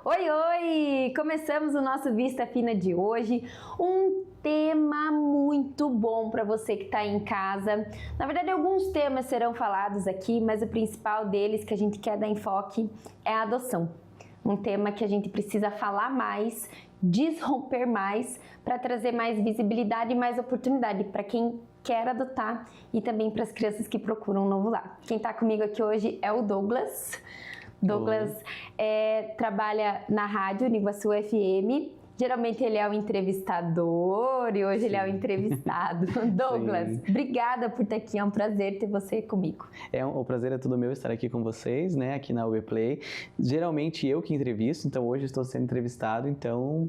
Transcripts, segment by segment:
Oi, oi! Começamos o nosso Vista Fina de hoje, um tema muito bom para você que está em casa. Na verdade, alguns temas serão falados aqui, mas o principal deles que a gente quer dar enfoque é a adoção. Um tema que a gente precisa falar mais, desromper mais, para trazer mais visibilidade e mais oportunidade para quem quer adotar e também para as crianças que procuram um novo lar. Quem está comigo aqui hoje é o Douglas. Douglas trabalha na rádio Uniguaçu FM. Geralmente ele é o entrevistador e hoje ele é o entrevistado. Douglas, obrigada por estar aqui, é um prazer ter você comigo. O prazer é todo meu estar aqui com vocês, né, aqui na UBplay. Geralmente eu que entrevisto, então hoje estou sendo entrevistado, então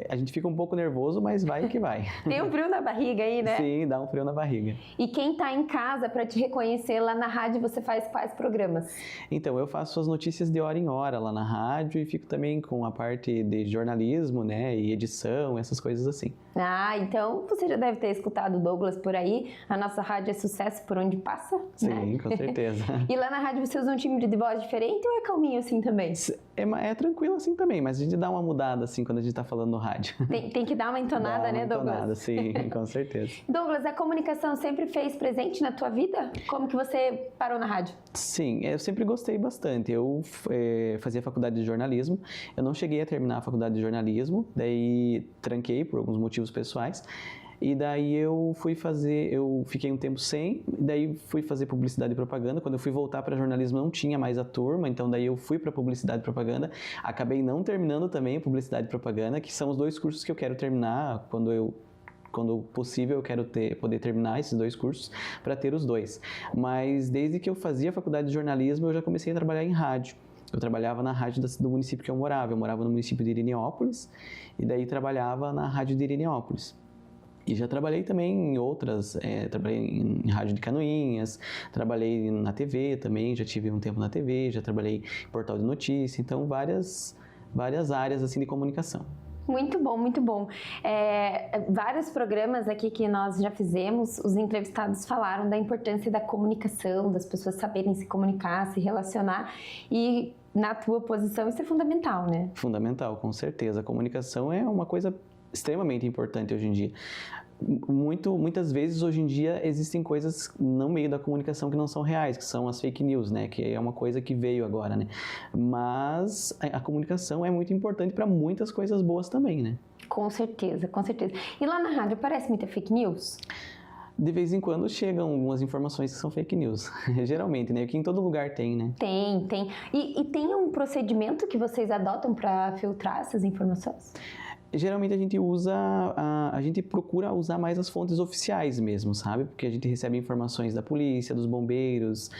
a gente fica um pouco nervoso, mas vai que vai. Tem um frio na barriga aí, né? Sim, dá um frio na barriga. E quem está em casa, para te reconhecer lá na rádio, você faz quais programas? Então, eu faço as notícias de hora em hora lá na rádio e fico também com a parte de jornalismo, né, e edição, essas coisas assim. Ah, então você já deve ter escutado o Douglas por aí. A nossa rádio é sucesso por onde passa, sim, né? Com certeza. E lá na rádio você usa um timbre de voz diferente ou é calminho assim também? É tranquilo assim também, mas a gente dá uma mudada assim quando a gente tá falando no rádio. Tem que dar uma entonada, né, Douglas? Entonada, sim, com certeza. Douglas, a comunicação sempre fez presente na tua vida? Como que você parou na rádio? Sim, eu sempre gostei bastante. Eu fazia faculdade de jornalismo, eu não cheguei a terminar a faculdade de jornalismo, daí tranquei por alguns motivos pessoais. E daí eu fiquei um tempo sem, daí fui fazer publicidade e propaganda. Quando eu fui voltar para jornalismo não tinha mais a turma, então daí eu fui para publicidade e propaganda. Acabei não terminando também a publicidade e propaganda, que são os dois cursos que eu quero terminar quando possível eu quero poder terminar esses dois cursos para ter os dois. Mas desde que eu fazia a faculdade de jornalismo eu já comecei a trabalhar em rádio. Eu trabalhava na rádio do município que eu morava no município de Irineópolis e daí trabalhava na rádio de Irineópolis. E já trabalhei também em outras, trabalhei em rádio de Canoinhas, trabalhei na TV também, já tive um tempo na TV, já trabalhei em portal de notícia, então várias áreas assim de comunicação. Muito bom, muito bom. Vários programas aqui que nós já fizemos, os entrevistados falaram da importância da comunicação, das pessoas saberem se comunicar, se relacionar e na tua posição isso é fundamental, né? Fundamental, com certeza. A comunicação é uma coisa extremamente importante hoje em dia. Muitas vezes hoje em dia existem coisas no meio da comunicação que não são reais, que são as fake news, né? Que é uma coisa que veio agora, né? Mas a comunicação é muito importante para muitas coisas boas também, né? Com certeza, com certeza. E lá na rádio aparece muita fake news? De vez em quando chegam algumas informações que são fake news, geralmente, né? Que em todo lugar tem, né? Tem. E tem um procedimento que vocês adotam para filtrar essas informações? Geralmente a gente procura usar mais as fontes oficiais mesmo, sabe? Porque a gente recebe informações da polícia, dos bombeiros,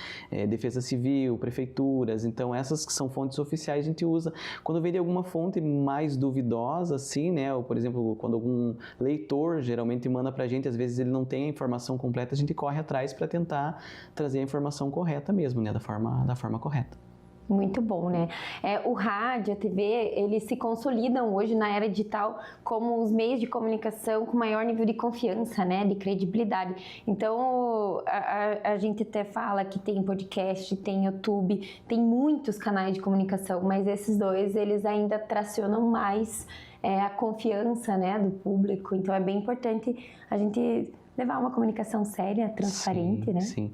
defesa civil, prefeituras, então essas que são fontes oficiais a gente usa. Quando vem de alguma fonte mais duvidosa, assim, né? Ou, por exemplo, quando algum leitor geralmente manda pra gente, às vezes ele não tem a informação completa, a gente corre atrás para tentar trazer a informação correta mesmo, né? Da forma correta. Muito bom, né? O rádio, a TV, eles se consolidam hoje na era digital como os meios de comunicação com maior nível de confiança, né? De credibilidade. Então, a gente até fala que tem podcast, tem YouTube, tem muitos canais de comunicação, mas esses dois, eles ainda tracionam mais a confiança, né, do público. Então, é bem importante a gente levar uma comunicação séria, transparente, sim, né? Sim,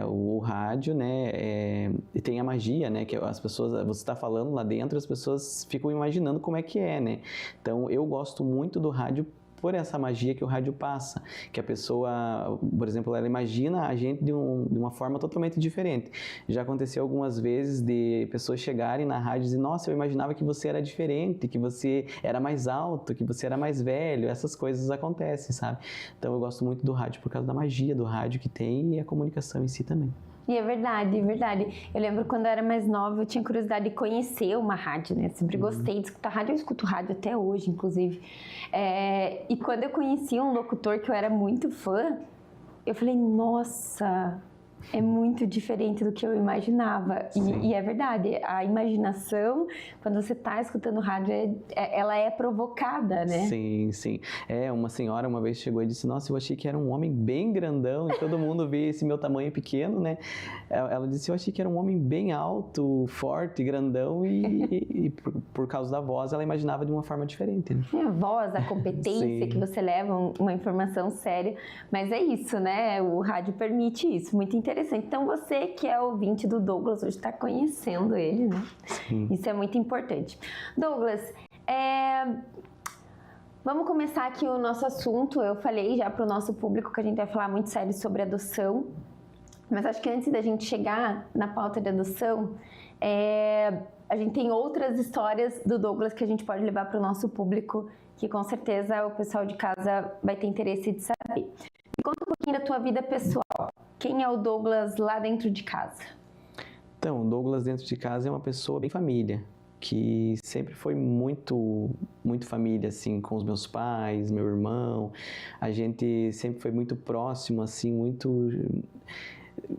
o rádio, né, tem a magia, né, que as pessoas, você está falando lá dentro, as pessoas ficam imaginando como é que é, né? Então, eu gosto muito do rádio por essa magia que o rádio passa, que a pessoa, por exemplo, ela imagina a gente de uma forma totalmente diferente. Já aconteceu algumas vezes de pessoas chegarem na rádio e dizer, nossa, eu imaginava que você era diferente, que você era mais alto, que você era mais velho, essas coisas acontecem, sabe? Então eu gosto muito do rádio por causa da magia do rádio que tem e a comunicação em si também. E é verdade, é verdade. Eu lembro quando eu era mais nova, eu tinha curiosidade de conhecer uma rádio, né? Sempre gostei de escutar rádio, eu escuto rádio até hoje, inclusive. E quando eu conheci um locutor que eu era muito fã, eu falei, nossa, É muito diferente do que eu imaginava. E é verdade, a imaginação, quando você está escutando rádio, ela é provocada, né? Sim, sim. Uma senhora uma vez chegou e disse, nossa, eu achei que era um homem bem grandão, e todo mundo vê esse meu tamanho pequeno, né? Ela disse, eu achei que era um homem bem alto, forte, grandão, e por causa da voz, ela imaginava de uma forma diferente, né? A voz, a competência que você leva, uma informação séria, mas é isso, né? O rádio permite isso, muito interessante. Então, você que é ouvinte do Douglas, hoje está conhecendo ele, né? Sim. Isso é muito importante. Douglas, vamos começar aqui o nosso assunto. Eu falei já para o nosso público que a gente vai falar muito sério sobre adoção, mas acho que antes da gente chegar na pauta de adoção, a gente tem outras histórias do Douglas que a gente pode levar para o nosso público, que com certeza o pessoal de casa vai ter interesse de saber. Me conta um pouquinho da tua vida pessoal. Quem é o Douglas lá dentro de casa? Então, o Douglas dentro de casa é uma pessoa bem família, que sempre foi muito família, assim, com os meus pais, meu irmão. A gente sempre foi muito próximo, assim, muito...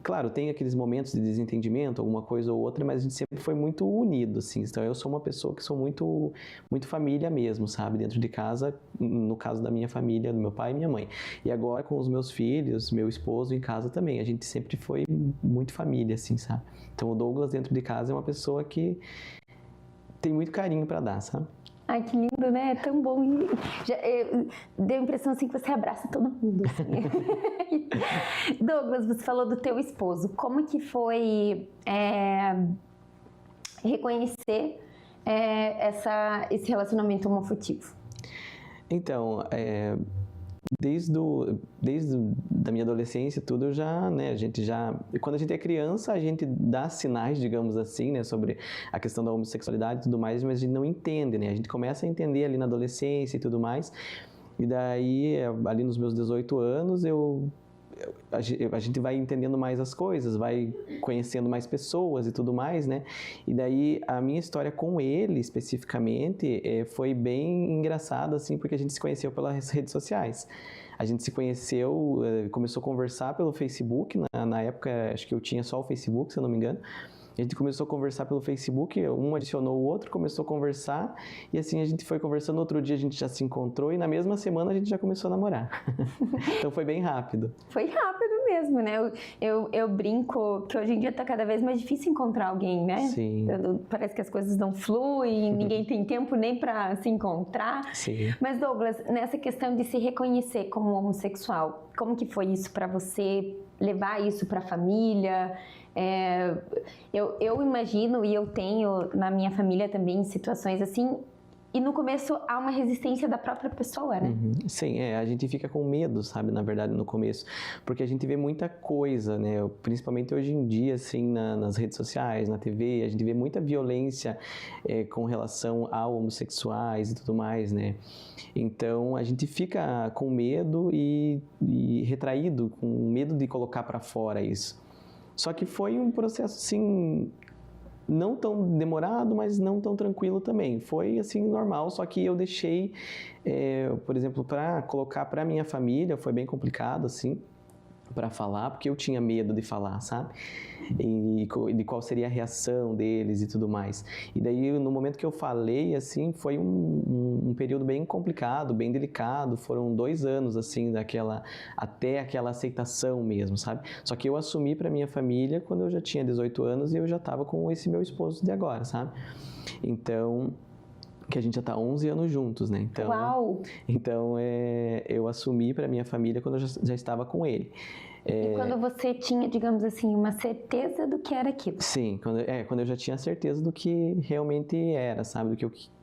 Claro, tem aqueles momentos de desentendimento, alguma coisa ou outra, mas a gente sempre foi muito unido, assim. Então, eu sou uma pessoa que sou muito família mesmo, sabe? Dentro de casa, no caso da minha família, do meu pai e minha mãe. E agora, com os meus filhos, meu esposo em casa também. A gente sempre foi muito família, assim, sabe? Então, o Douglas dentro de casa é uma pessoa que tem muito carinho para dar, sabe? Ai, que lindo, né? É tão bom. Deu a impressão assim que você abraça todo mundo. Assim. Douglas, você falou do teu esposo. Como que foi reconhecer esse relacionamento homoafetivo? Então, desde da minha adolescência, tudo eu já, né, quando a gente é criança, a gente dá sinais, digamos assim, né, sobre a questão da homossexualidade e tudo mais, mas a gente não entende, né, a gente começa a entender ali na adolescência e tudo mais, e daí, ali nos meus 18 anos, a gente vai entendendo mais as coisas, vai conhecendo mais pessoas e tudo mais, né? E daí a minha história com ele especificamente foi bem engraçada, assim, porque a gente se conheceu pelas redes sociais. A gente se conheceu, começou a conversar pelo Facebook, na época acho que eu tinha só o Facebook, se eu não me engano. A gente começou a conversar pelo Facebook, um adicionou o outro, começou a conversar, e assim a gente foi conversando. Outro dia a gente já se encontrou e na mesma semana a gente já começou a namorar. Então foi bem rápido. Foi rápido mesmo, né? Eu brinco que hoje em dia tá cada vez mais difícil encontrar alguém, né? Sim. Parece que as coisas não fluem, ninguém tem tempo nem para se encontrar. Sim. Mas Douglas, nessa questão de se reconhecer como homossexual, como que foi isso para você? Levar isso para a família? Eu imagino, e eu tenho na minha família também situações assim, e no começo há uma resistência da própria pessoa, né? Sim, a gente fica com medo, sabe, na verdade, no começo, porque a gente vê muita coisa, né, principalmente hoje em dia, assim, nas redes sociais, na TV, a gente vê muita violência com relação a homossexuais e tudo mais, né, então a gente fica com medo e retraído, com medo de colocar para fora isso. Só que foi um processo, assim, não tão demorado, mas não tão tranquilo também. Foi, assim, normal, só que eu deixei, por exemplo, para colocar para minha família, foi bem complicado, assim, para falar, porque eu tinha medo de falar, sabe? E de qual seria a reação deles e tudo mais. E daí, no momento que eu falei, assim, foi um período bem complicado, bem delicado. Foram 2 anos, assim, até aquela aceitação mesmo, sabe? Só que eu assumi para minha família quando eu já tinha 18 anos e eu já estava com esse meu esposo de agora, sabe? Então, que a gente já está 11 anos juntos, né? Então, Uau! Então, eu assumi para minha família quando eu já estava com ele. E quando você tinha, digamos assim, uma certeza do que era aquilo? Sim, quando eu já tinha certeza do que realmente era, sabe? Do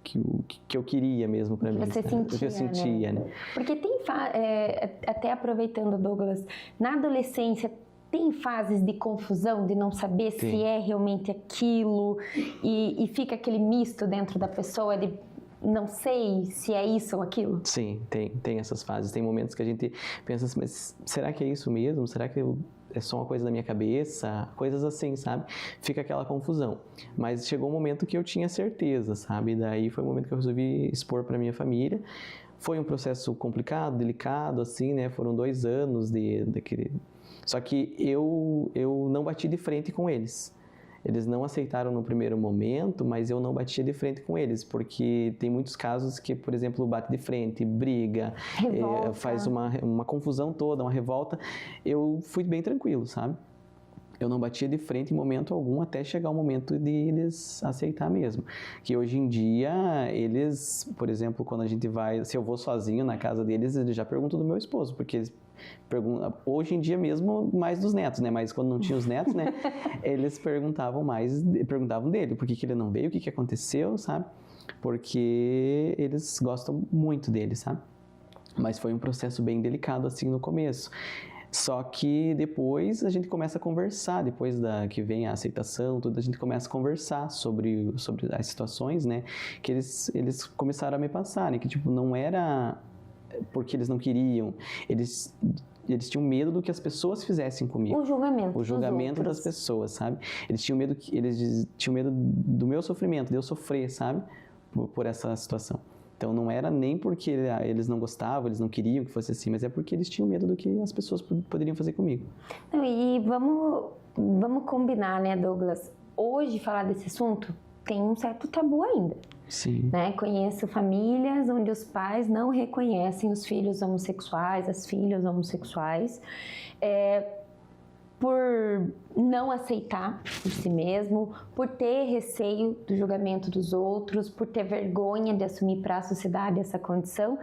que eu queria mesmo para mim. Você sentia, do que eu sentia, né? Porque tem, até aproveitando, Douglas, na adolescência, tem fases de confusão, de não saber se é realmente aquilo, e fica aquele misto dentro da pessoa de não sei se é isso ou aquilo? Sim, tem essas fases. Tem momentos que a gente pensa assim, mas será que é isso mesmo? Será que é só uma coisa da minha cabeça? Coisas assim, sabe? Fica aquela confusão. Mas chegou um momento que eu tinha certeza, sabe? Daí foi o momento que eu resolvi expor para minha família. Foi um processo complicado, delicado, assim, né? Foram 2 anos Só que eu não bati de frente com eles. Eles não aceitaram no primeiro momento, mas eu não batia de frente com eles, porque tem muitos casos que, por exemplo, bate de frente, briga, faz uma confusão toda, uma revolta. Eu fui bem tranquilo, sabe? Eu não batia de frente em momento algum até chegar o momento de eles aceitar mesmo. Que hoje em dia, eles, por exemplo, quando a gente vai, se eu vou sozinho na casa deles, eles já perguntam do meu esposo, porque eles perguntam, hoje em dia mesmo, mais dos netos, né? Mas quando não tinha os netos, né? Eles perguntavam dele, por que ele não veio, o que aconteceu, sabe? Porque eles gostam muito dele, sabe? Mas foi um processo bem delicado assim no começo. Só que depois a gente começa a conversar, depois que vem a aceitação, tudo, a gente começa a conversar sobre as situações, né? Que eles começaram a me passar, né? Que tipo, não era porque eles não queriam, eles tinham medo do que as pessoas fizessem comigo. O julgamento das pessoas, sabe? Eles tinham medo do meu sofrimento, de eu sofrer, sabe? Por essa situação. Então não era nem porque eles não gostavam, eles não queriam que fosse assim, mas é porque eles tinham medo do que as pessoas poderiam fazer comigo. E vamos combinar, né, Douglas? Hoje falar desse assunto tem um certo tabu ainda. Sim. Né? Conheço famílias onde os pais não reconhecem os filhos homossexuais, as filhas homossexuais, por não aceitar por si mesmo, por ter receio do julgamento dos outros, por ter vergonha de assumir para a sociedade essa condição.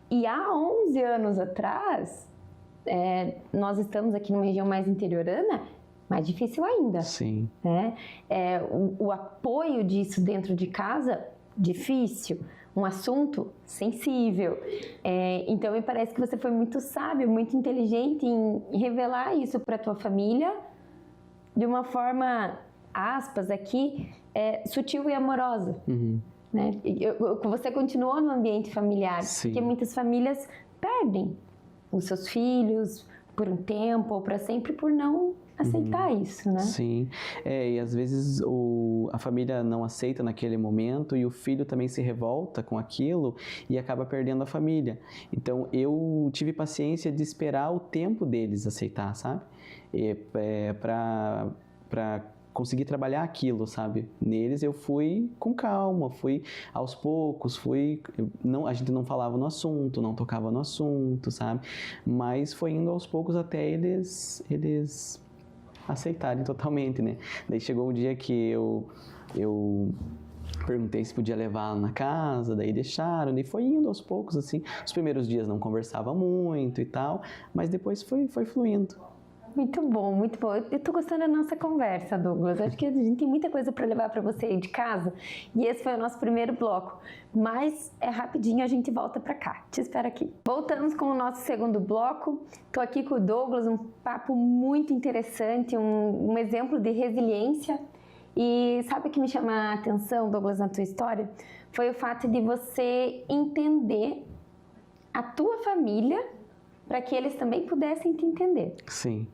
E há 11 anos atrás, nós estamos aqui numa região mais interiorana, mais difícil ainda. Sim. Né? O apoio disso dentro de casa, difícil. Um assunto sensível. Então, me parece que você foi muito sábio, muito inteligente em revelar isso para a tua família de uma forma, aspas aqui, sutil e amorosa. Uhum. Né? Você continuou no ambiente familiar, Sim. porque muitas famílias perdem os seus filhos por um tempo ou para sempre por não aceitar isso, né? Sim, e às vezes a família não aceita naquele momento e o filho também se revolta com aquilo e acaba perdendo a família. Então eu tive paciência de esperar o tempo deles aceitar, sabe? Para conseguir trabalhar aquilo, sabe? Neles eu fui com calma, fui aos poucos, a gente não falava no assunto, não tocava no assunto, sabe? Mas foi indo aos poucos até eles aceitarem totalmente, né? Daí chegou um dia que eu perguntei se podia levar na casa, daí deixaram, daí foi indo aos poucos, assim. Os primeiros dias não conversava muito e tal, mas depois foi fluindo. Muito bom, muito bom. Eu tô gostando da nossa conversa, Douglas. Acho que a gente tem muita coisa para levar para você aí de casa. E esse foi o nosso primeiro bloco. Mas rapidinho, a gente volta para cá. Te espero aqui. Voltamos com o nosso segundo bloco. Tô aqui com o Douglas, um papo muito interessante, um exemplo de resiliência. E sabe o que me chama a atenção, Douglas, na tua história? Foi o fato de você entender a tua família para que eles também pudessem te entender. Sim,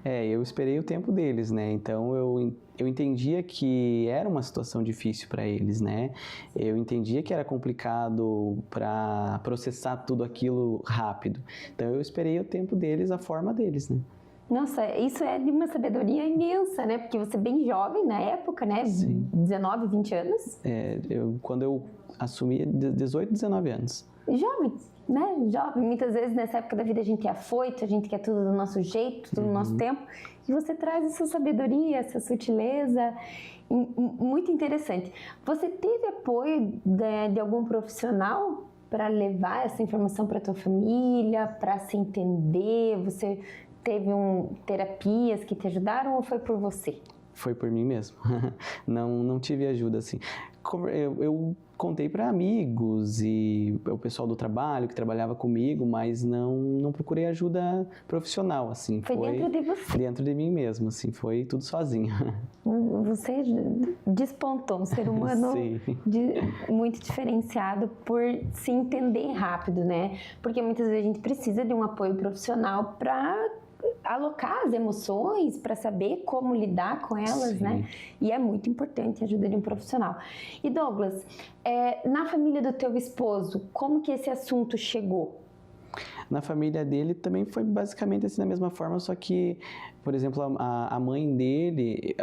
eu esperei o tempo deles, né? Então eu entendia que era uma situação difícil para eles, né? Eu entendia que era complicado para processar tudo aquilo rápido. Então eu esperei o tempo deles, a forma deles, né? Nossa, isso é de uma sabedoria imensa, né? Porque você é bem jovem na época, né? Sim. 19, 20 anos. Quando eu assumi, 18, 19 anos. Jovens, né? Jovem. Muitas vezes nessa época da vida a gente é afoito, a gente quer tudo do nosso jeito, tudo do nosso tempo. E você traz essa sabedoria, essa sutileza, muito interessante. Você teve apoio de algum profissional para levar essa informação para a tua família, para se entender? Você teve terapias que te ajudaram ou foi por você? Foi por mim mesmo. Não tive ajuda assim. Eu contei para amigos e o pessoal do trabalho que trabalhava comigo, mas não procurei ajuda profissional, assim. Foi dentro de você? Dentro de mim mesmo, assim. Foi tudo sozinho. Você despontou, um ser humano muito diferenciado por se entender rápido, né? Porque muitas vezes a gente precisa de um apoio profissional para alocar as emoções, para saber como lidar com elas, né? E é muito importante a ajuda de um profissional. E Douglas, na família do teu esposo, como que esse assunto chegou? Na família dele também foi basicamente assim da mesma forma, só que, por exemplo, a mãe dele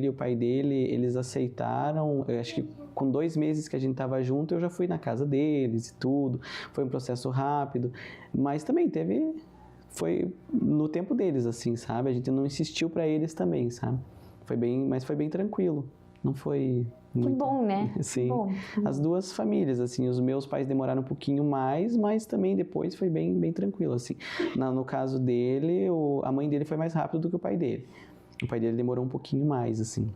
e o pai dele, eles aceitaram, eu acho que com 2 meses que a gente estava junto, eu já fui na casa deles e tudo, foi um processo rápido, mas também foi no tempo deles, assim, sabe? A gente não insistiu para eles também, sabe? Mas foi bem tranquilo, não foi... Que bom, né? Sim, bom. As duas famílias, assim, os meus pais demoraram um pouquinho mais, mas também depois foi bem tranquilo, assim. No caso dele, a mãe dele foi mais rápido do que o pai dele. O pai dele demorou um pouquinho mais, assim.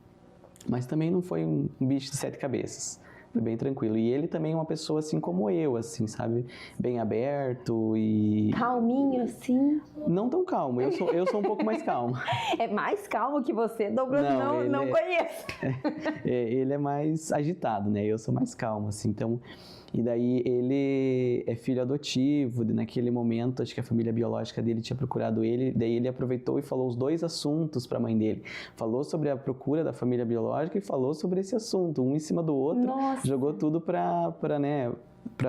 Mas também não foi um bicho de 7 cabeças. Foi bem tranquilo. E ele também é uma pessoa assim como eu, assim, sabe? Bem aberto e... Calminho, assim? Não tão calmo. Eu sou um pouco mais calmo. É mais calmo que você, Douglas? Não conheço. Ele é mais agitado, né? Eu sou mais calmo, assim. Então... E daí ele é filho adotivo, naquele momento acho que a família biológica dele tinha procurado ele, daí ele aproveitou e falou os 2 assuntos para a mãe dele. Falou sobre a procura da família biológica e falou sobre esse assunto, um em cima do outro. Nossa. Jogou tudo para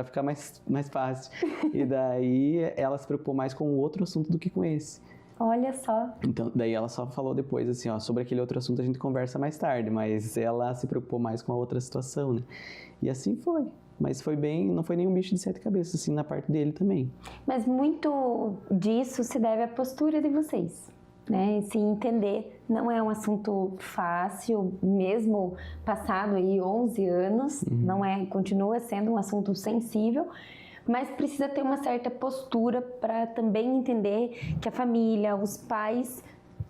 ficar mais fácil. E daí ela se preocupou mais com o outro assunto do que com esse. Olha só. Então, daí ela só falou depois assim, ó, sobre aquele outro assunto a gente conversa mais tarde, mas ela se preocupou mais com a outra situação, né? E assim foi. Mas não foi nenhum bicho de 7 cabeças, assim, na parte dele também. Mas muito disso se deve à postura de vocês, né? Se entender, não é um assunto fácil, mesmo passado aí 11 anos, continua sendo um assunto sensível, mas precisa ter uma certa postura para também entender que a família, os pais...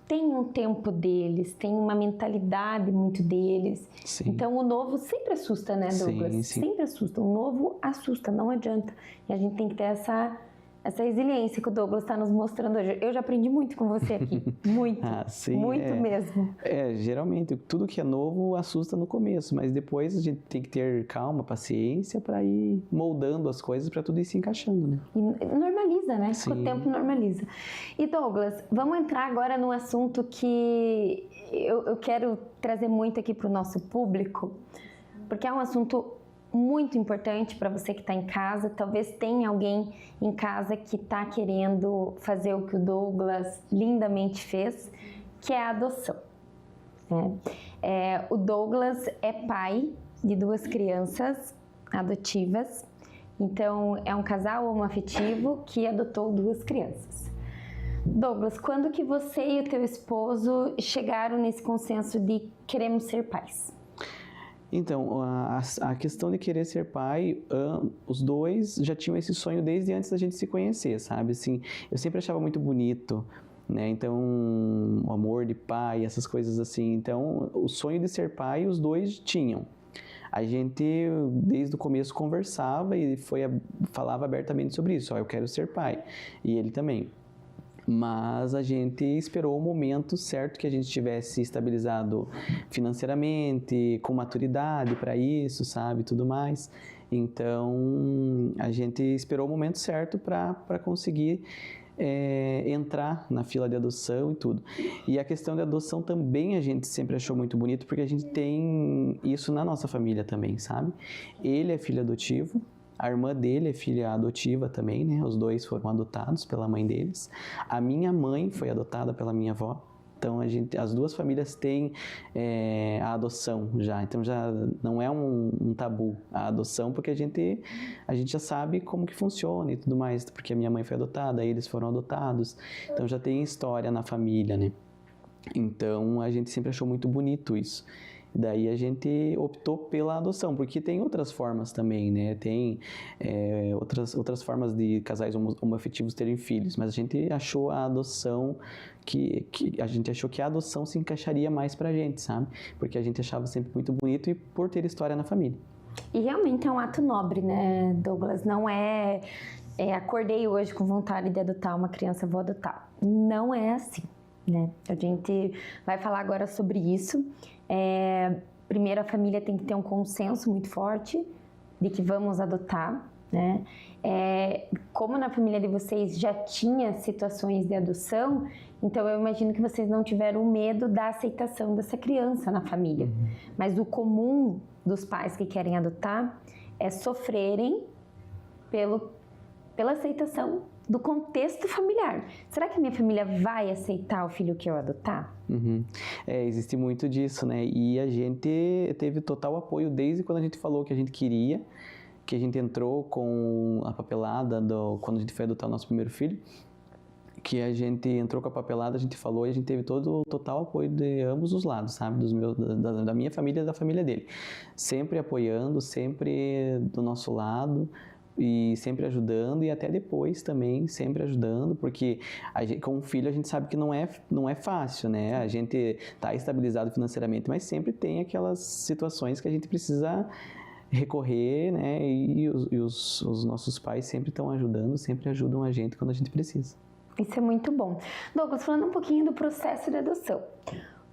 tem um tempo deles, tem uma mentalidade muito deles. Sim. Então, o novo sempre assusta, né, Douglas? Sim. Sempre assusta. O novo assusta, não adianta. E a gente tem que ter essa resiliência que o Douglas está nos mostrando hoje. Eu já aprendi muito com você aqui. Muito. Sim, muito mesmo. Geralmente, tudo que é novo assusta no começo, mas depois a gente tem que ter calma, paciência para ir moldando as coisas para tudo ir se encaixando, né? E normaliza, né? Sim. Com o tempo normaliza. E Douglas, vamos entrar agora num assunto que eu quero trazer muito aqui para o nosso público, porque é um assunto muito importante para você que está em casa. Talvez tenha alguém em casa que está querendo fazer o que o Douglas lindamente fez, que é a adoção. O Douglas é pai de 2 crianças adotivas. Então, é um casal homoafetivo que adotou 2 crianças. Douglas, quando que você e o teu esposo chegaram nesse consenso de queremos ser pais? Então, a questão de querer ser pai, os 2 já tinham esse sonho desde antes da gente se conhecer, sabe? Assim, eu sempre achava muito bonito, né? Então, o amor de pai, essas coisas assim. Então, o sonho de ser pai, os 2 tinham. A gente, desde o começo, conversava e falava abertamente sobre isso. Ó, eu quero ser pai. E ele também. Mas a gente esperou o momento certo que a gente tivesse estabilizado financeiramente, com maturidade para isso, sabe, tudo mais. Então, a gente esperou o momento certo para conseguir entrar na fila de adoção e tudo. E a questão da adoção também a gente sempre achou muito bonito, porque a gente tem isso na nossa família também, sabe? Ele é filho adotivo. A irmã dele é filha adotiva também, né? Os 2 foram adotados pela mãe deles. A minha mãe foi adotada pela minha avó. Então, as 2 famílias têm a adoção já. Então, já não é um tabu a adoção, porque a gente já sabe como que funciona e tudo mais. Porque a minha mãe foi adotada, eles foram adotados. Então, já tem história na família, né? Então, a gente sempre achou muito bonito isso. Daí a gente optou pela adoção, porque tem outras formas também, né? Tem outras formas de casais homoafetivos terem filhos, mas a gente achou a adoção a gente achou que a adoção se encaixaria mais pra gente, sabe? Porque a gente achava sempre muito bonito e por ter história na família. E realmente é um ato nobre, né, Douglas? Não acordei hoje com vontade de adotar uma criança, vou adotar. Não é assim, né? A gente vai falar agora sobre isso. Primeiro, a família tem que ter um consenso muito forte de que vamos adotar, né? Como na família de vocês já tinha situações de adoção, então eu imagino que vocês não tiveram medo da aceitação dessa criança na família. Mas o comum dos pais que querem adotar é sofrerem pela aceitação do contexto familiar. Será que minha família vai aceitar o filho que eu adotar? Uhum. Existe muito disso, né? E a gente teve total apoio desde quando a gente falou que a gente queria, que a gente entrou com a papelada quando a gente foi adotar o nosso primeiro filho, que a gente entrou com a papelada, a gente falou e a gente teve todo o total apoio de ambos os lados, sabe? Da minha família e da família dele. Sempre apoiando, sempre do nosso lado e sempre ajudando e até depois também sempre ajudando, porque com um filho a gente sabe que não é fácil, né? A gente tá estabilizado financeiramente, mas sempre tem aquelas situações que a gente precisa recorrer, né? E os nossos pais sempre estão ajudando, sempre ajudam a gente quando a gente precisa. Isso é muito bom. Douglas, falando um pouquinho do processo de adoção.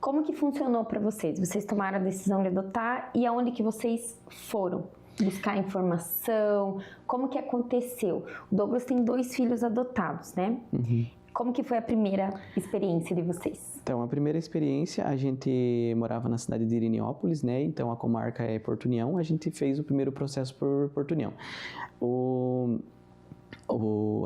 Como que funcionou para vocês? Vocês tomaram a decisão de adotar e aonde que vocês foram buscar informação? Como que aconteceu? O Douglas tem 2 filhos adotados, né? Uhum. Como que foi a primeira experiência de vocês? Então, a primeira experiência, a gente morava na cidade de Irineópolis, né? Então, a comarca é Porto União. A gente fez o primeiro processo por Porto União.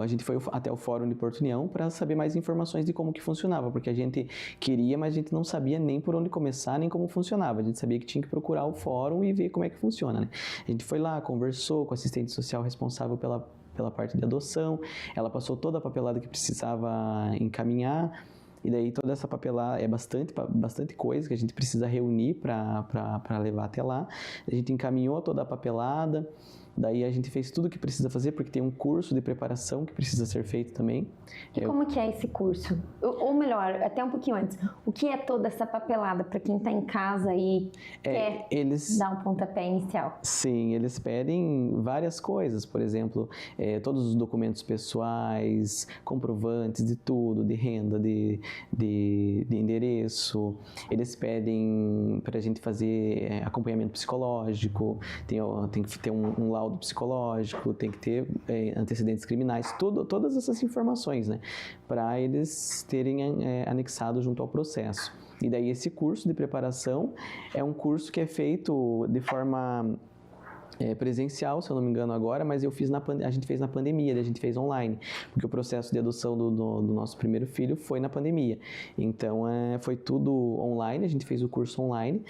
A gente foi até o fórum de Porto União para saber mais informações de como que funcionava, porque a gente queria, mas a gente não sabia nem por onde começar, nem como funcionava. A gente sabia que tinha que procurar o fórum e ver como é que funciona, né? A gente foi lá, conversou com a assistente social responsável pela parte de adoção, ela passou toda a papelada que precisava encaminhar, e daí toda essa papelada é bastante coisa que a gente precisa reunir para levar até lá. A gente encaminhou toda a papelada, daí a gente fez tudo o que precisa fazer, porque tem um curso de preparação que precisa ser feito também. E como que é esse curso? Ou melhor, até um pouquinho antes, o que é toda essa papelada para quem está em casa e quer dar um pontapé inicial? Sim, eles pedem várias coisas, por exemplo, todos os documentos pessoais, comprovantes de tudo, de renda, de endereço. Eles pedem para a gente fazer acompanhamento psicológico, tem que ter um laudo psicológico, tem que ter antecedentes criminais, todas essas informações, né, para eles terem anexado junto ao processo. E daí esse curso de preparação é um curso que é feito de forma presencial, se eu não me engano agora, mas a gente fez na pandemia, a gente fez online, porque o processo de adoção do nosso primeiro filho foi na pandemia. Então, foi tudo online, a gente fez o curso online,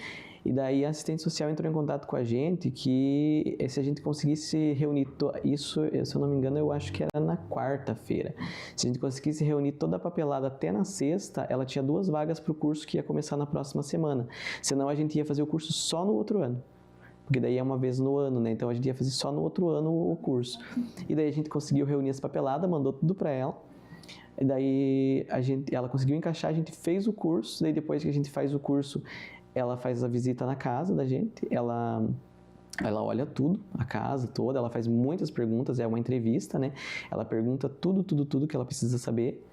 e daí a assistente social entrou em contato com a gente que se a gente conseguisse reunir isso, se eu não me engano, eu acho que era na quarta-feira. Se a gente conseguisse reunir toda a papelada até na sexta, ela tinha 2 vagas para o curso que ia começar na próxima semana. Senão a gente ia fazer o curso só no outro ano. Porque daí é uma vez no ano, né? Então a gente ia fazer só no outro ano o curso. E daí a gente conseguiu reunir essa papelada, mandou tudo para ela. E daí ela conseguiu encaixar, a gente fez o curso. Daí depois que a gente faz o curso, ela faz a visita na casa da gente. Ela olha tudo, a casa toda, ela faz muitas perguntas, é uma entrevista, né? Ela pergunta tudo que ela precisa saber.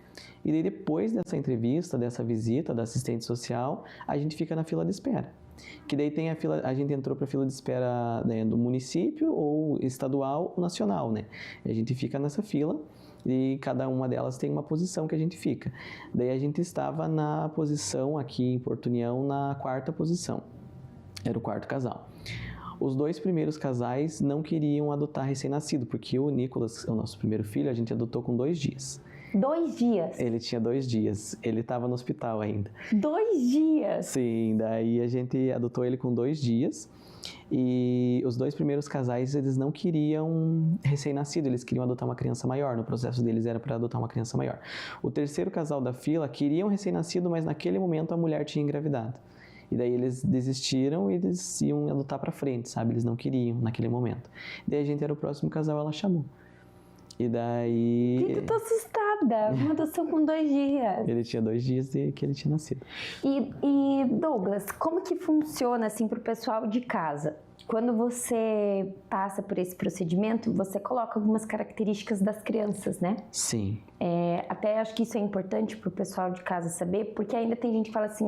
E daí depois dessa entrevista, dessa visita da assistente social, a gente fica na fila de espera. Que daí tem a gente entrou para a fila de espera, né, do município ou estadual ou nacional, né? A gente fica nessa fila e cada uma delas tem uma posição que a gente fica. Daí a gente estava na posição aqui em Porto União, na 4ª posição. Era o 4º casal. Os 2 primeiros casais não queriam adotar recém-nascido, porque o Nicolas, o nosso primeiro filho, a gente adotou com 2 dias. 2 dias? Ele tinha 2 dias. Ele estava no hospital ainda. 2 dias? Sim, daí a gente adotou ele com 2 dias. E os 2 primeiros casais, eles não queriam recém-nascido, eles queriam adotar uma criança maior. No processo deles era para adotar uma criança maior. O 3º casal da fila queriam recém-nascido, mas naquele momento a mulher tinha engravidado. E daí eles desistiram e eles iam adotar para frente, sabe? Eles não queriam naquele momento. Daí a gente era o próximo casal, ela chamou. E daí... Gente, eu tô assustada. Uma adoção com 2 dias. Ele tinha 2 dias de que ele tinha nascido. E Douglas, como que funciona assim pro pessoal de casa? Quando você passa por esse procedimento, você coloca algumas características das crianças, né? Sim. Até acho que isso é importante pro pessoal de casa saber, porque ainda tem gente que fala assim,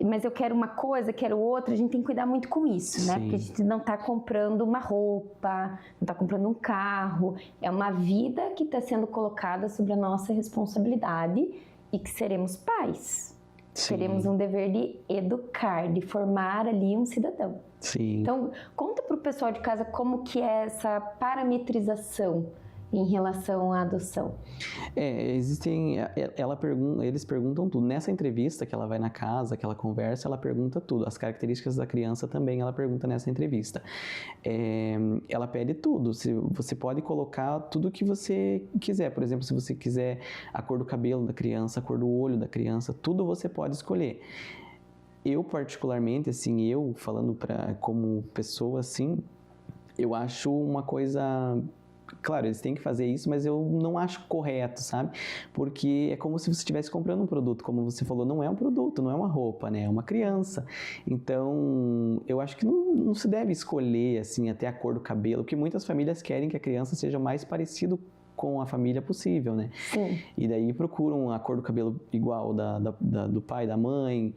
mas eu quero uma coisa, quero outra, a gente tem que cuidar muito com isso, né? Sim. Porque a gente não está comprando uma roupa, não está comprando um carro, é uma vida que está sendo colocada sobre a nossa responsabilidade e que seremos pais. Sim. Teremos um dever de educar, de formar ali um cidadão. Sim. Então, conta para o pessoal de casa como que é essa parametrização em relação à adoção. Eles perguntam tudo. Nessa entrevista que ela vai na casa, que ela conversa, ela pergunta tudo. As características da criança também ela pergunta nessa entrevista. Ela pede tudo. Você pode colocar tudo que você quiser. Por exemplo, se você quiser a cor do cabelo da criança, a cor do olho da criança, tudo você pode escolher. Eu particularmente, assim, falando como pessoa, assim, eu acho uma coisa... Claro, eles têm que fazer isso, mas eu não acho correto, sabe? Porque é como se você estivesse comprando um produto. Como você falou, não é um produto, não é uma roupa, né? É uma criança. Então, eu acho que não se deve escolher, assim, até a cor do cabelo, porque muitas famílias querem que a criança seja o mais parecido com a família possível, né? Sim. E daí procuram a cor do cabelo igual do pai, da mãe,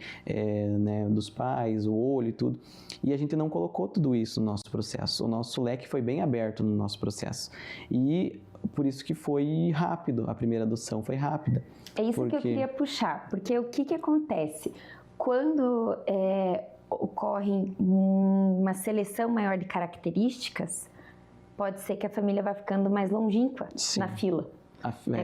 né, dos pais, o olho e tudo. E a gente não colocou tudo isso no nosso processo. O nosso leque foi bem aberto no nosso processo. E por isso que foi rápido, a primeira adoção foi rápida. É isso que eu queria puxar, porque o que acontece? Quando ocorre uma seleção maior de características, pode ser que a família vá ficando mais longínqua na fila.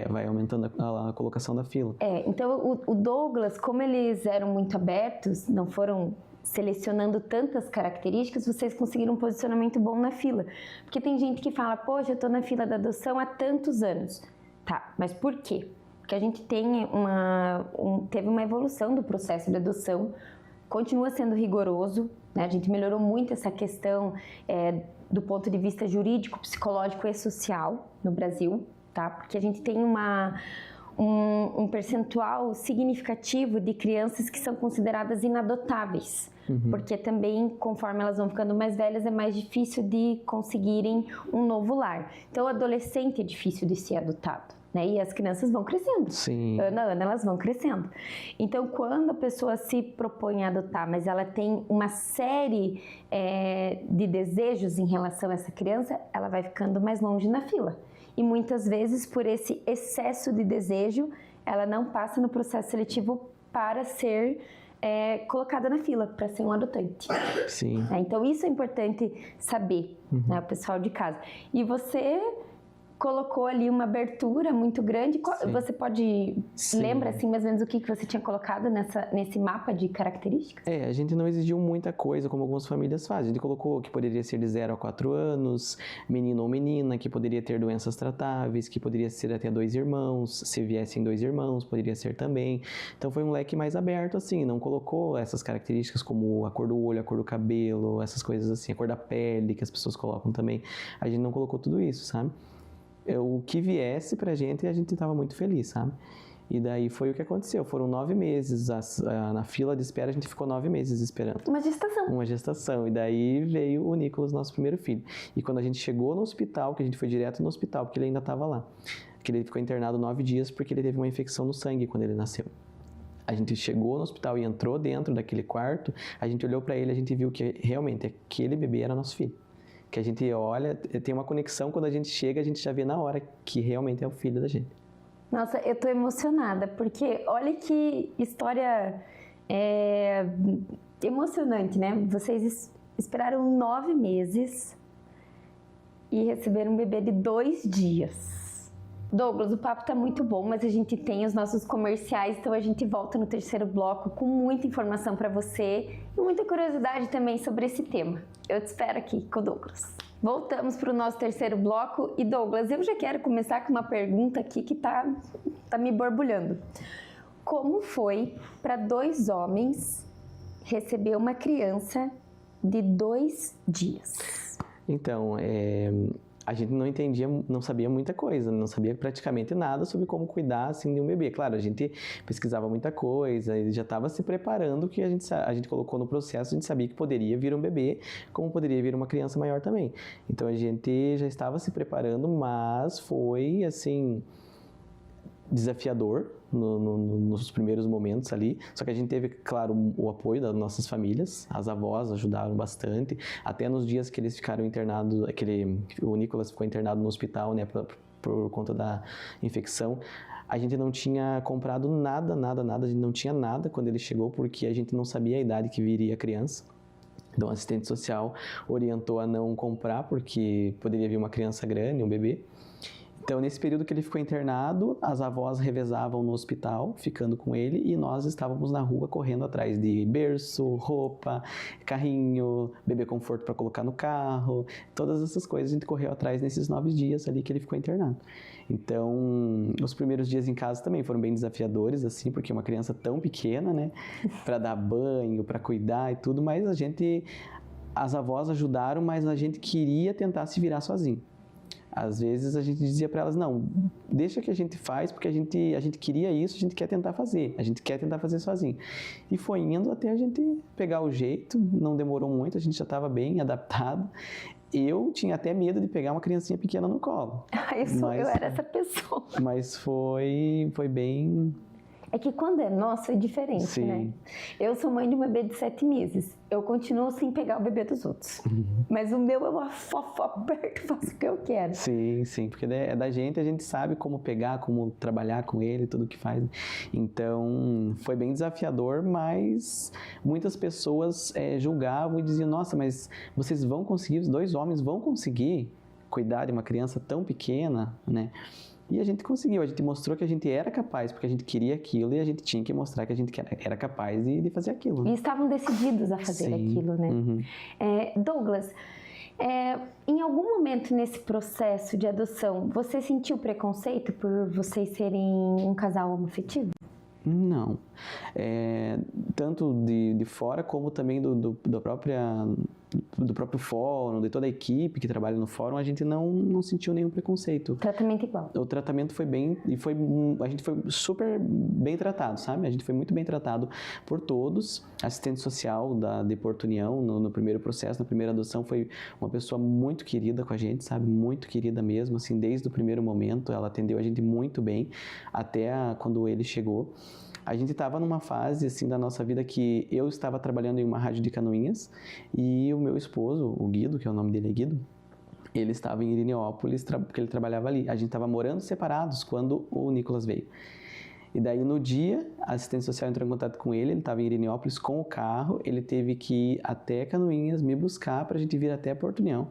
Vai aumentando a colocação da fila. Então o Douglas, como eles eram muito abertos, não foram selecionando tantas características, vocês conseguiram um posicionamento bom na fila. Porque tem gente que fala, poxa, eu tô na fila da adoção há tantos anos. Tá, mas por quê? Porque a gente teve uma evolução do processo de adoção, continua sendo rigoroso, né? A gente melhorou muito essa questão do ponto de vista jurídico, psicológico e social no Brasil, tá? Porque a gente tem um percentual significativo de crianças que são consideradas inadotáveis, porque também, conforme elas vão ficando mais velhas, é mais difícil de conseguirem um novo lar. Então, o adolescente é difícil de ser adotado, né? E as crianças vão crescendo. Sim. Ano a ano elas vão crescendo. Então, quando a pessoa se propõe a adotar, mas ela tem uma série de desejos em relação a essa criança, ela vai ficando mais longe na fila. E muitas vezes, por esse excesso de desejo, ela não passa no processo seletivo para ser colocada na fila, para ser um adotante. Sim. Então, isso é importante saber, né, o pessoal de casa. E você colocou ali uma abertura muito grande. Você pode... Lembra, assim, mais ou menos o que você tinha colocado nesse mapa de características? A gente não exigiu muita coisa, como algumas famílias fazem. A gente colocou que poderia ser de 0 a 4 anos, menino ou menina, que poderia ter doenças tratáveis, que poderia ser até 2 irmãos, se viessem 2 irmãos, poderia ser também. Então, foi um leque mais aberto, assim, não colocou essas características como a cor do olho, a cor do cabelo, essas coisas assim, a cor da pele, que as pessoas colocam também. A gente não colocou tudo isso, sabe? O que viesse pra gente, a gente estava muito feliz, sabe? E daí foi o que aconteceu. Foram 9 meses. Na fila de espera, a gente ficou 9 meses esperando. Uma gestação. E daí veio o Nicolas, nosso primeiro filho. E quando a gente chegou no hospital, que a gente foi direto no hospital, porque ele ainda estava lá. Que ele ficou internado 9 dias porque ele teve uma infecção no sangue quando ele nasceu. A gente chegou no hospital e entrou dentro daquele quarto, a gente olhou para ele, a gente viu que realmente aquele bebê era nosso filho. Que a gente olha, tem uma conexão, quando a gente chega, a gente já vê na hora que realmente é o filho da gente. Nossa, eu tô emocionada, porque olha que história emocionante, né? Vocês esperaram 9 meses e receberam um bebê de 2 dias. Douglas, o papo tá muito bom, mas a gente tem os nossos comerciais, então a gente volta no terceiro bloco com muita informação para você e muita curiosidade também sobre esse tema. Eu te espero aqui com o Douglas. Voltamos para o nosso terceiro bloco e Douglas, eu já quero começar com uma pergunta aqui que tá me borbulhando. Como foi para 2 homens receber uma criança de 2 dias? Então, a gente não entendia, não sabia muita coisa, não sabia praticamente nada sobre como cuidar assim de um bebê. Claro, a gente pesquisava muita coisa e já estava se preparando, que a gente colocou no processo, a gente sabia que poderia vir um bebê, como poderia vir uma criança maior também. Então a gente já estava se preparando, mas foi assim desafiador nos primeiros momentos ali, só que a gente teve, claro, o apoio das nossas famílias, as avós ajudaram bastante, até nos dias que eles ficaram internados, o Nicolas ficou internado no hospital, né, por conta da infecção, a gente não tinha comprado nada, a gente não tinha nada quando ele chegou, porque a gente não sabia a idade que viria a criança. Então, o assistente social orientou a não comprar, porque poderia vir uma criança grande, um bebê. Então, nesse período que ele ficou internado, as avós revezavam no hospital, ficando com ele, e nós estávamos na rua correndo atrás de berço, roupa, carrinho, bebê conforto para colocar no carro, todas essas coisas a gente correu atrás nesses 9 dias ali que ele ficou internado. Então, os primeiros dias em casa também foram bem desafiadores, assim, porque uma criança tão pequena, né, para dar banho, para cuidar e tudo, mas as avós ajudaram, mas a gente queria tentar se virar sozinho. Às vezes a gente dizia para elas, não, deixa que a gente faz, porque a gente queria isso, a gente quer tentar fazer sozinho. E foi indo até a gente pegar o jeito, não demorou muito, a gente já estava bem adaptado. Eu tinha até medo de pegar uma criancinha pequena no colo. Eu era essa pessoa. Mas foi bem... É que quando é nosso é diferente, Sim. né? Eu sou mãe de um bebê de 7 meses. Eu continuo sem pegar o bebê dos outros. Mas o meu eu afofo aperto, faço o que eu quero. Sim, porque é da gente, a gente sabe como pegar, como trabalhar com ele, tudo que faz. Então, foi bem desafiador, mas muitas pessoas julgavam e diziam, nossa, mas vocês vão conseguir, os 2 homens vão conseguir cuidar de uma criança tão pequena, né? E a gente conseguiu, a gente mostrou que a gente era capaz, porque a gente queria aquilo e a gente tinha que mostrar que a gente era capaz de fazer aquilo. E estavam decididos a fazer Sim. aquilo, né? Uhum. Douglas, em algum momento nesse processo de adoção, você sentiu preconceito por vocês serem um casal homoafetivo? Não. Tanto de fora como também do próprio fórum, de toda a equipe que trabalha no fórum, a gente não sentiu nenhum preconceito. Tratamento igual. O tratamento foi bem, a gente foi super bem tratado, sabe? A gente foi muito bem tratado por todos. A assistente social de Porto União, no primeiro processo, na primeira adoção, foi uma pessoa muito querida com a gente, sabe? Muito querida mesmo, assim, desde o primeiro momento. Ela atendeu a gente muito bem, até quando ele chegou. A gente estava numa fase assim da nossa vida que eu estava trabalhando em uma rádio de Canoinhas e o meu esposo, o Guido, que é o nome dele é Guido, ele estava em Irineópolis porque ele trabalhava ali. A gente estava morando separados quando o Nicolas veio. E daí no dia, a assistente social entrou em contato com ele estava em Irineópolis com o carro, ele teve que ir até Canoinhas me buscar para a gente vir até Porto União.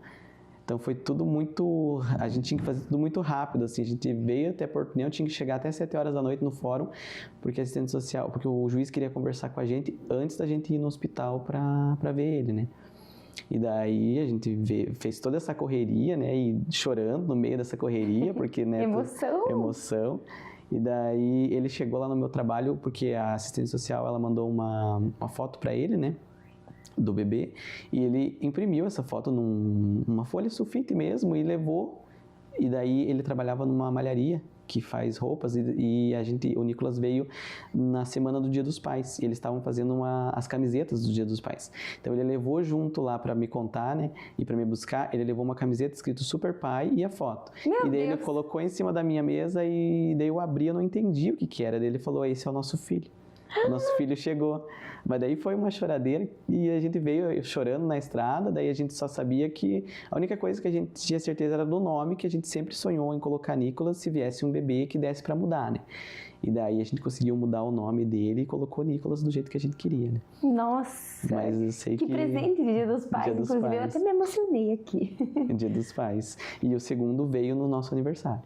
Então foi tudo muito, a gente tinha que fazer tudo muito rápido, assim, a gente veio até Porto União, tinha que chegar até 7 horas da noite no fórum, porque o juiz queria conversar com a gente antes da gente ir no hospital para ver ele, né? E daí a gente fez toda essa correria, né, e chorando no meio dessa correria, porque, né... Emoção. E daí ele chegou lá no meu trabalho, porque a assistente social, ela mandou uma foto para ele, né, do bebê, e ele imprimiu essa foto numa folha sulfite mesmo e levou, e daí ele trabalhava numa malharia que faz roupas e o Nicolas veio na semana do Dia dos Pais, e eles estavam fazendo as camisetas do Dia dos Pais. Então ele levou junto lá para me contar, né, e para me buscar, ele levou uma camiseta escrito Super Pai e a foto. Meu e daí Deus. Ele colocou em cima da minha mesa e daí eu abri, eu não entendi o que era. Daí ele falou, esse é o nosso filho. O nosso filho chegou. Mas daí foi uma choradeira e a gente veio chorando na estrada, daí a gente só sabia que a única coisa que a gente tinha certeza era do nome, que a gente sempre sonhou em colocar Nicolas se viesse um bebê que desse para mudar, né? E daí a gente conseguiu mudar o nome dele e colocou Nicolas do jeito que a gente queria, né? Nossa! Mas eu sei que presente de Dia dos Pais, Dia dos inclusive eu Pais. até me emocionei aqui. Dia dos Pais. E o segundo veio no nosso aniversário,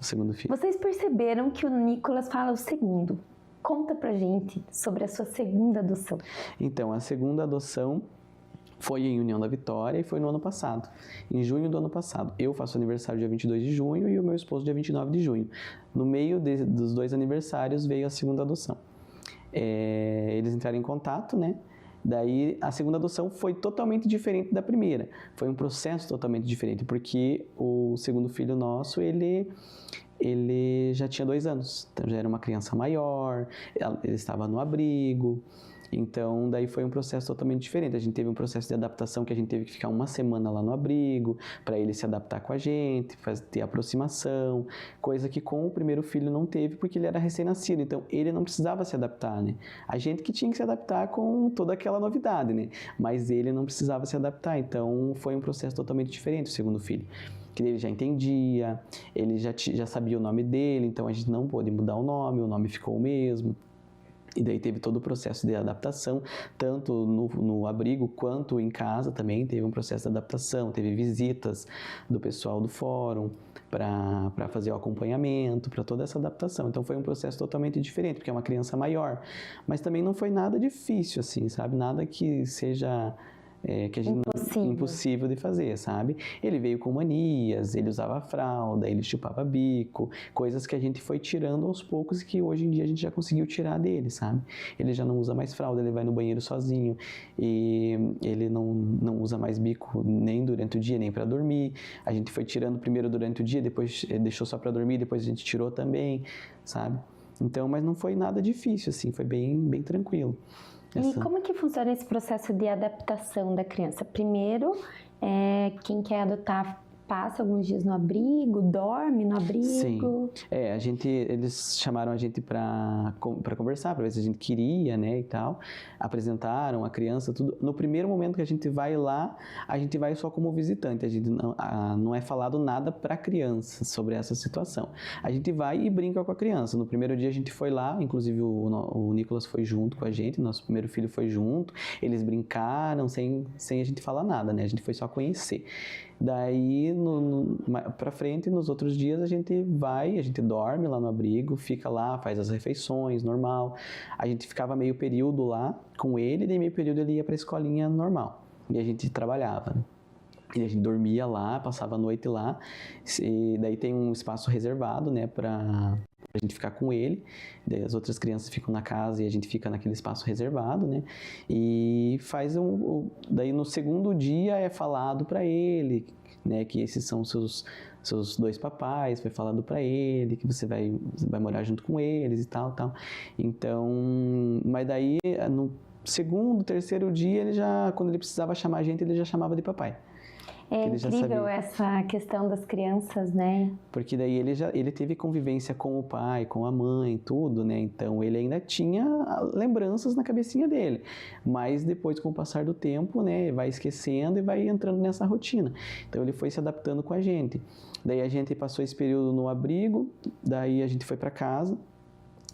o segundo filho. Vocês perceberam que o Nicolas fala o segundo. Conta pra gente sobre a sua segunda adoção. Então, a segunda adoção foi em União da Vitória e foi no ano passado, em junho do ano passado. Eu faço aniversário dia 22 de junho e o meu esposo dia 29 de junho. No meio dos 2 aniversários veio a segunda adoção. Eles entraram em contato, né? Daí a segunda adoção foi totalmente diferente da primeira. Foi um processo totalmente diferente, porque o segundo filho nosso, ele já tinha 2 anos, então já era uma criança maior, ele estava no abrigo, então daí foi um processo totalmente diferente. A gente teve um processo de adaptação que a gente teve que ficar 1 semana lá no abrigo, para ele se adaptar com a gente, ter aproximação, coisa que com o primeiro filho não teve, porque ele era recém-nascido, então ele não precisava se adaptar, né? A gente que tinha que se adaptar com toda aquela novidade, né? Mas ele não precisava se adaptar, então foi um processo totalmente diferente o segundo filho. Que ele já entendia, ele já sabia o nome dele, então a gente não pôde mudar o nome ficou o mesmo. E daí teve todo o processo de adaptação, tanto no abrigo quanto em casa também teve um processo de adaptação, teve visitas do pessoal do fórum para fazer o acompanhamento, para toda essa adaptação. Então foi um processo totalmente diferente, porque é uma criança maior, mas também não foi nada difícil, assim, sabe? Nada que seja... que a gente impossível de fazer, sabe? Ele veio com manias, ele usava fralda, ele chupava bico, coisas que a gente foi tirando aos poucos e que hoje em dia a gente já conseguiu tirar dele, sabe? Ele já não usa mais fralda, ele vai no banheiro sozinho e ele não usa mais bico nem durante o dia, nem para dormir. A gente foi tirando primeiro durante o dia, depois deixou só para dormir, depois a gente tirou também, sabe? Então, mas não foi nada difícil, assim, foi bem tranquilo. E como que funciona esse processo de adaptação da criança? Primeiro, quem quer adotar passa alguns dias no abrigo, dorme no abrigo? Sim, eles chamaram a gente para conversar, para ver se a gente queria, né, e tal. Apresentaram a criança, tudo. No primeiro momento que a gente vai lá, a gente vai só como visitante, a gente não é falado nada para a criança sobre essa situação. A gente vai e brinca com a criança. No primeiro dia a gente foi lá, inclusive o Nicolas foi junto com a gente, nosso primeiro filho foi junto, eles brincaram sem a gente falar nada, né, a gente foi só conhecer. Daí, pra frente, nos outros dias, a gente dorme lá no abrigo, fica lá, faz as refeições, normal. A gente ficava meio período lá com ele, e daí meio período ele ia pra escolinha normal. E a gente trabalhava, né? E a gente dormia lá, passava a noite lá, e daí tem um espaço reservado, né, pra gente ficar com ele, daí as outras crianças ficam na casa e a gente fica naquele espaço reservado, né, e daí no segundo dia é falado para ele, né, que esses são seus dois papais, foi falado para ele que você vai morar junto com eles e tal. Então, mas daí no segundo, terceiro dia, quando ele precisava chamar a gente, ele já chamava de papai. É incrível essa questão das crianças, né? Porque daí ele teve convivência com o pai, com a mãe, tudo, né? Então ele ainda tinha lembranças na cabecinha dele. Mas depois, com o passar do tempo, né, vai esquecendo e vai entrando nessa rotina. Então ele foi se adaptando com a gente. Daí a gente passou esse período no abrigo, daí a gente foi para casa.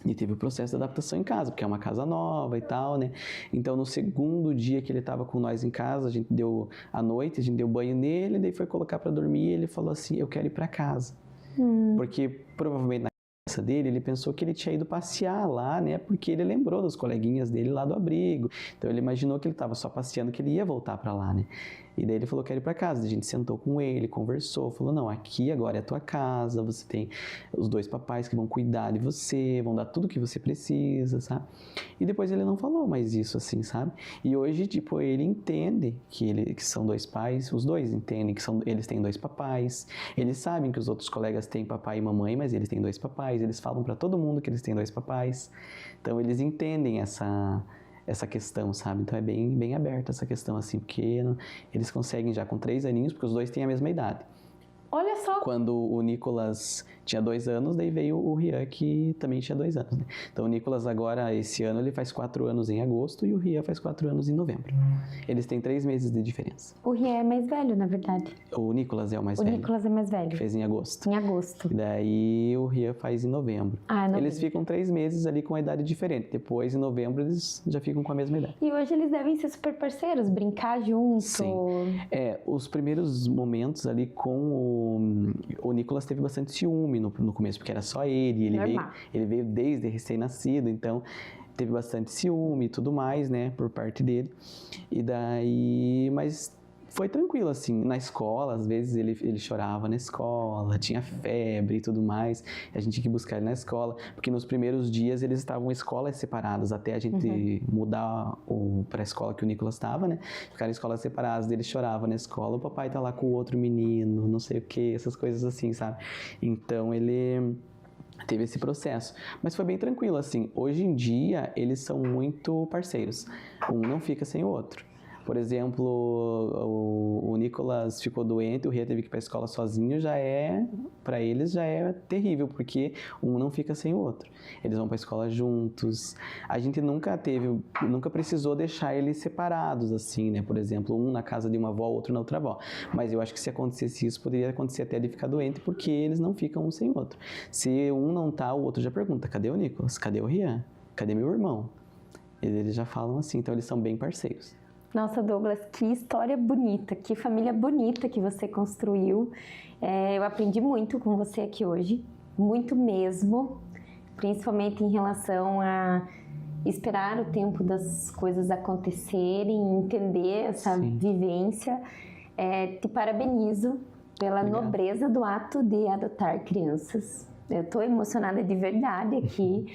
E teve o processo de adaptação em casa, porque é uma casa nova e tal, né? Então, no segundo dia que ele estava com nós em casa, a gente deu banho nele, daí foi colocar para dormir e ele falou assim, eu quero ir para casa. Porque provavelmente na cabeça dele, ele pensou que ele tinha ido passear lá, né? Porque ele lembrou dos coleguinhas dele lá do abrigo. Então, ele imaginou que ele estava só passeando, que ele ia voltar para lá, né? E daí ele falou que era ir para casa. A gente sentou com ele, conversou, falou, não, aqui agora é a tua casa, você tem os dois papais que vão cuidar de você, vão dar tudo o que você precisa, sabe? E depois ele não falou mais isso assim, sabe? E hoje, tipo, ele entende que são dois pais, os dois entendem que eles têm dois papais, eles sabem que os outros colegas têm papai e mamãe, mas eles têm dois papais, eles falam para todo mundo que eles têm dois papais. Então eles entendem essa questão, sabe? Então é bem aberta essa questão, assim, porque eles conseguem já com 3 aninhos, porque os dois têm a mesma idade. Olha só! Quando o Nicolas tinha 2 anos, daí veio o Rian, que também tinha 2 anos, né? Então o Nicolas agora, esse ano, ele faz 4 anos em agosto e o Rian faz 4 anos em novembro. Eles têm 3 meses de diferença. O Rian é mais velho, na verdade. O Nicolas é o mais velho. O Nicolas é mais velho. Fez em agosto. Em agosto. E daí o Rian faz em novembro. Novembro. Eles ficam 3 meses ali com a idade diferente. Depois, em novembro, eles já ficam com a mesma idade. E hoje eles devem ser super parceiros, brincar junto. Sim. Os primeiros momentos ali com o Nicolas teve bastante ciúme no começo, porque era só ele. Ele veio desde recém-nascido, então teve bastante ciúme e tudo mais, né, por parte dele. E daí, mas foi tranquilo, assim, na escola, às vezes ele chorava na escola, tinha febre e tudo mais, e a gente tinha que buscar ele na escola, porque nos primeiros dias eles estavam em escolas separadas, até a gente mudar para a escola que o Nicolas estava, né, ficaram em escolas separadas, ele chorava na escola, o papai tá lá com o outro menino, não sei o que, essas coisas assim, sabe, então ele teve esse processo, mas foi bem tranquilo, assim, hoje em dia eles são muito parceiros, um não fica sem o outro. Por exemplo, o Nicolas ficou doente, o Rian teve que ir para a escola sozinho, para eles já é terrível, porque um não fica sem o outro. Eles vão para a escola juntos. A gente nunca precisou deixar eles separados, assim, né? Por exemplo, um na casa de uma avó, outro na outra avó. Mas eu acho que se acontecesse isso, poderia acontecer até de ficar doente, porque eles não ficam um sem o outro. Se um não tá, o outro já pergunta, cadê o Nicolas? Cadê o Rian? cadê meu irmão? Eles já falam assim, então eles são bem parceiros. Nossa, Douglas, que história bonita, que família bonita que você construiu. Eu aprendi muito com você aqui hoje, muito mesmo, principalmente em relação a esperar o tempo das coisas acontecerem, entender essa vivência. Te parabenizo pela nobreza do ato de adotar crianças. Eu estou emocionada de verdade aqui,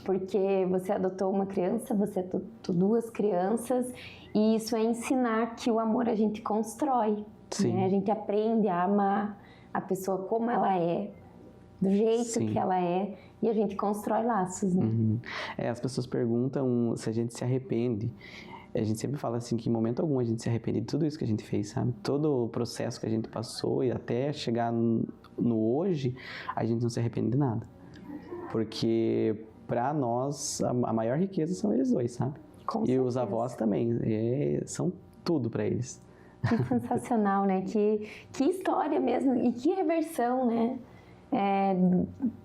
porque você adotou uma criança, você adotou 2 crianças, e isso é ensinar que o amor a gente constrói, né? A gente aprende a amar a pessoa como ela é, do jeito que ela é, e a gente constrói laços, né? As pessoas perguntam se a gente se arrepende. A gente sempre fala assim que em momento algum a gente se arrepende de tudo isso que a gente fez, sabe? Todo o processo que a gente passou e até chegar no hoje, a gente não se arrepende de nada. Porque para nós a maior riqueza são eles 2, sabe? Com e certeza. Os avós também, são tudo para eles. Que sensacional, né? Que história mesmo e que reversão, né?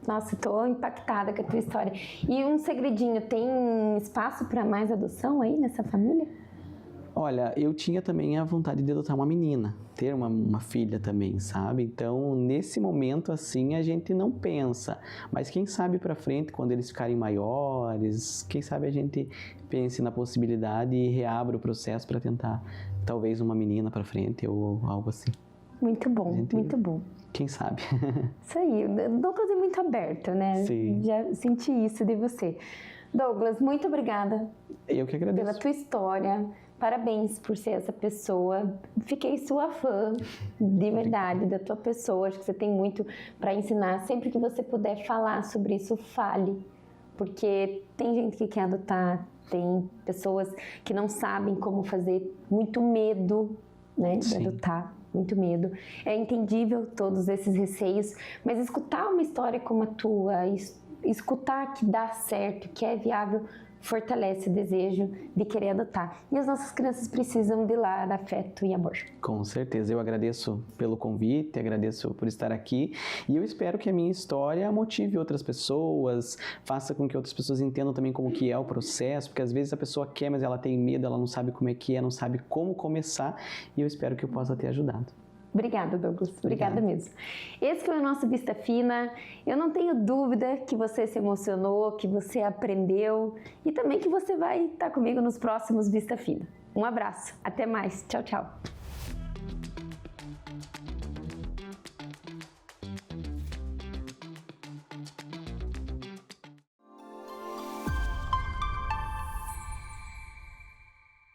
Nossa, estou impactada com a tua história. E um segredinho, tem espaço para mais adoção aí nessa família? Olha, eu tinha também a vontade de adotar uma menina, ter uma filha também, sabe? Então, nesse momento, assim, a gente não pensa. Mas quem sabe para frente, quando eles ficarem maiores, quem sabe a gente pense na possibilidade e reabra o processo para tentar, talvez, uma menina para frente ou algo assim. Muito bom, muito bom. Quem sabe? Isso aí, Douglas é muito aberto, né? Sim. Já senti isso de você. Douglas, muito obrigada. Eu que agradeço. Pela tua história. Parabéns por ser essa pessoa. Fiquei sua fã, de verdade, da tua pessoa. Acho que você tem muito para ensinar. Sempre que você puder falar sobre isso, fale. Porque tem gente que quer adotar, tem pessoas que não sabem como fazer, muito medo, né, de adotar. Muito medo. É entendível todos esses receios, mas escutar uma história como a tua, escutar que dá certo, que é viável, fortalece o desejo de querer adotar. E as nossas crianças precisam de lar, afeto e amor. Com certeza. Eu agradeço pelo convite, agradeço por estar aqui e eu espero que a minha história motive outras pessoas, faça com que outras pessoas entendam também como que é o processo, porque às vezes a pessoa quer, mas ela tem medo, ela não sabe como é que é, não sabe como começar, e eu espero que eu possa ter ajudado. Obrigada, Douglas. Obrigada mesmo. Esse foi o nosso Vista Fina. Eu não tenho dúvida que você se emocionou, que você aprendeu e também que você vai estar comigo nos próximos Vista Fina. Um abraço. Até mais. Tchau, tchau.